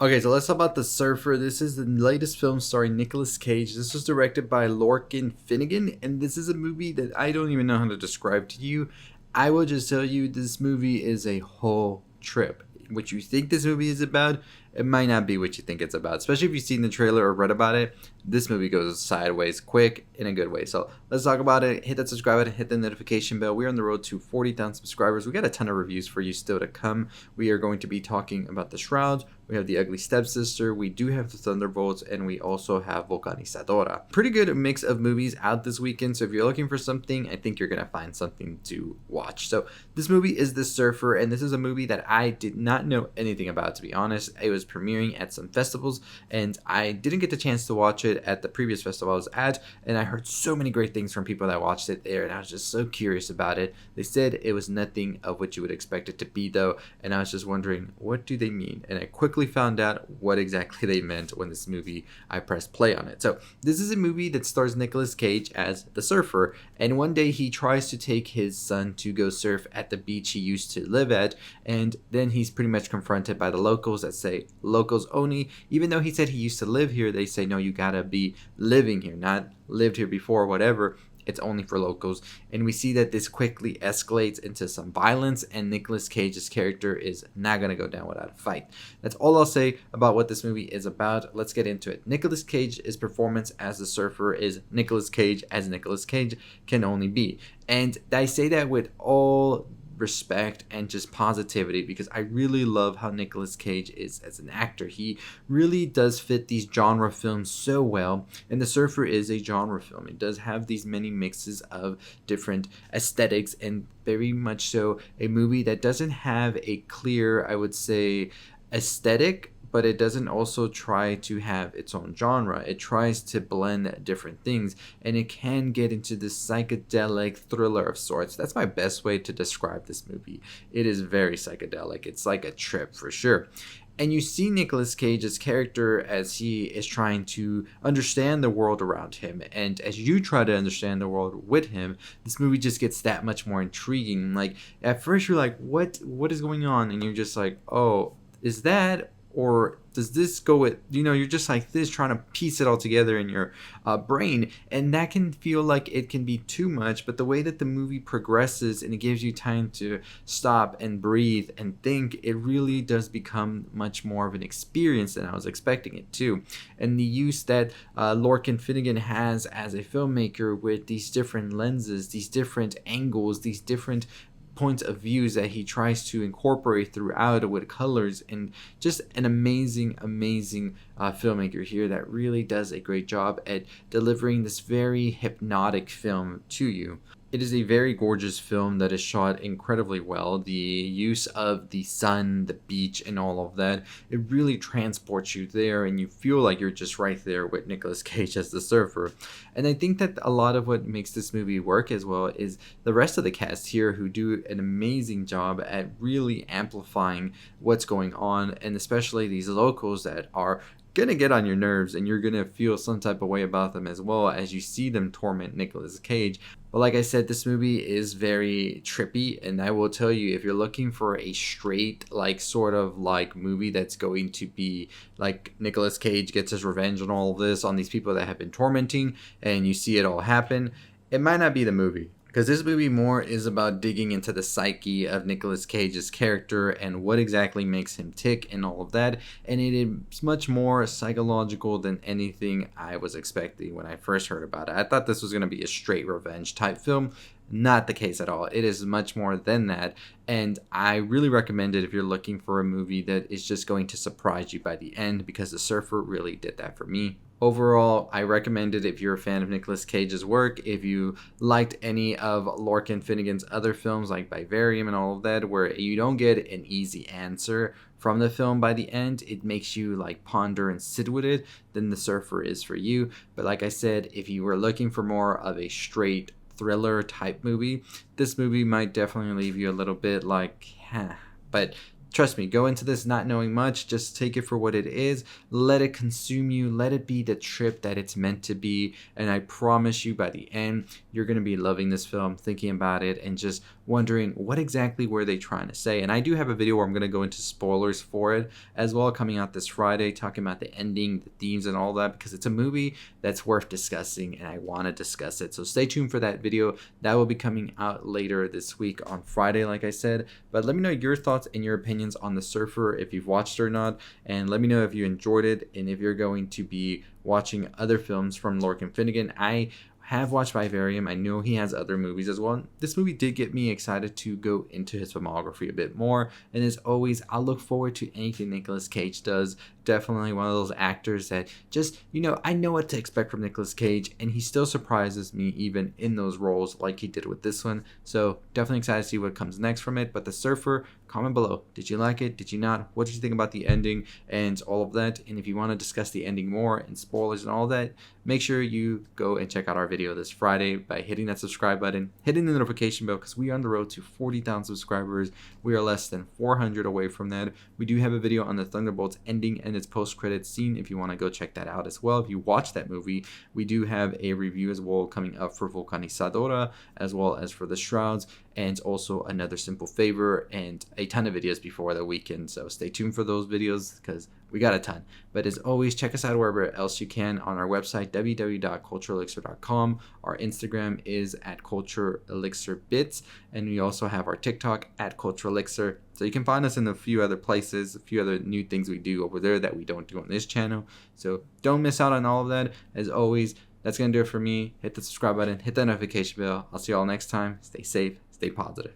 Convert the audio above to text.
Okay, so let's talk about The Surfer. This is the latest film starring Nicolas Cage. This was directed by Lorcan Finnegan, and this is a movie that I don't even know how to describe to you. I will just tell you this movie is a whole trip. What you think this movie is about, it might not be what you think it's about. Especially if you've seen the trailer or read about it, this movie goes sideways quick in a good way. So let's talk about it. Hit that subscribe button, hit the notification bell. We're on the road to 40,000 subscribers. We got a ton of reviews for you still to come. We are going to be talking about The Shroud. We have The Ugly Stepsister. We do have The Thunderbolts, and we also have Vulcanizadora. Pretty good mix of movies out this weekend. So if you're looking for something, I think you're gonna find something to watch. So this movie is The Surfer, and this is a movie that I did not know anything about, to be honest. It was premiering at some festivals, and I didn't get the chance to watch it at the previous festival I was at, and I heard so many great things from people that watched it there, and I was just so curious about it. They said it was nothing of what you would expect it to be, though, and I was just wondering, what do they mean? And I quickly found out what exactly they meant when I pressed play on it. So this is a movie that stars Nicolas Cage as the surfer, and one day he tries to take his son to go surf at the beach he used to live at, and then he's pretty much confronted by the locals that say locals only. Even though he said he used to live here, they say no, you gotta be living here, not lived here before, whatever. It's only for locals. And we see that this quickly escalates into some violence, and Nicolas Cage's character is not going to go down without a fight. That's all I'll say about what this movie is about. Let's get into it. Nicolas Cage's performance as the surfer is Nicolas Cage as Nicolas Cage can only be. And I say that with all respect and just positivity, because I really love how Nicolas Cage is as an actor. He really does fit these genre films so well, and The Surfer is a genre film. It does have these many mixes of different aesthetics, and very much so a movie that doesn't have a clear, I would say, aesthetic, but it doesn't also try to have its own genre. It tries to blend different things, and it can get into this psychedelic thriller of sorts. That's my best way to describe this movie. It is very psychedelic. It's like a trip for sure. And you see Nicolas Cage's character as he is trying to understand the world around him. And as you try to understand the world with him, this movie just gets that much more intriguing. Like, at first you're like, what is going on? And you're just like, oh, is that, or does this go with, you're just like this, trying to piece it all together in your brain. And that can feel like it can be too much, but the way that the movie progresses and it gives you time to stop and breathe and think, it really does become much more of an experience than I was expecting it to. And the use that Lorcan Finnegan has as a filmmaker with these different lenses, these different angles, these different points of views that he tries to incorporate throughout with colors, and just an amazing filmmaker here that really does a great job at delivering this very hypnotic film to you. It is a very gorgeous film that is shot incredibly well. The use of the sun, the beach, and all of that, it really transports you there, and you feel like you're just right there with Nicolas Cage as the surfer. And I think that a lot of what makes this movie work as well is the rest of the cast here, who do an amazing job at really amplifying what's going on, and especially these locals that are gonna get on your nerves, and you're gonna feel some type of way about them as well as you see them torment Nicolas Cage. But like I said, this movie is very trippy, and I will tell you, if you're looking for a straight, like, sort of like movie that's going to be like Nicolas Cage gets his revenge on all of this, on these people that have been tormenting, and you see it all happen, it might not be the movie. Because this movie more is about digging into the psyche of Nicolas Cage's character and what exactly makes him tick and all of that. And it is much more psychological than anything I was expecting when I first heard about it. I thought this was going to be a straight revenge type film. Not the case at all. It is much more than that. And I really recommend it if you're looking for a movie that is just going to surprise you by the end, because The Surfer really did that for me. Overall, I recommend it if you're a fan of Nicolas Cage's work. If you liked any of Lorcan Finnegan's other films like Vivarium and all of that, where you don't get an easy answer from the film by the end, it makes you like ponder and sit with it, then The Surfer is for you. But like I said, if you were looking for more of a straight thriller type movie, this movie might definitely leave you a little bit like, but trust me, go into this not knowing much. Just take it for what it is. Let it consume you. Let it be the trip that it's meant to be. And I promise you, by the end, you're going to be loving this film, thinking about it, and just wondering what exactly were they trying to say. And I do have a video where I'm going to go into spoilers for it as well, coming out this Friday, talking about the ending, the themes, and all that, because it's a movie that's worth discussing and I want to discuss it. So stay tuned for that video. That will be coming out later this week on Friday, like I said. But let me know your thoughts and your opinions on The Surfer, if you've watched it or not, and let me know if you enjoyed it and if you're going to be watching other films from Lorcan Finnegan. I have watched Vivarium. I know he has other movies as well. This movie did get me excited to go into his filmography a bit more. And as always, I'll look forward to anything Nicolas Cage does. Definitely one of those actors that just, I know what to expect from Nicolas Cage, and he still surprises me even in those roles like he did with this one. So definitely excited to see what comes next from it. But The Surfer, comment below. Did you like it? Did you not? What did you think about the ending and all of that? And if you want to discuss the ending more and spoilers and all that, make sure you go and check out our video this Friday by hitting that subscribe button, hitting the notification bell, because we are on the road to 40,000 subscribers. We are less than 400 away from that. We do have a video on the Thunderbolts ending and its post-credits scene if you want to go check that out as well. If you watch that movie, we do have a review as well coming up for Vulcanizadora, as well as for The Shrouds, and also Another Simple Favor, and a ton of videos before the weekend. So stay tuned for those videos because we got a ton. But as always, check us out wherever else you can on our website, www.culturelixir.com. Our Instagram is at culturelixirbits, and we also have our TikTok at culturelixir. So you can find us in a few other places, a few other new things we do over there that we don't do on this channel. So don't miss out on all of that. As always, that's going to do it for me. Hit the subscribe button, hit that notification bell. I'll see you all next time. Stay safe, stay positive.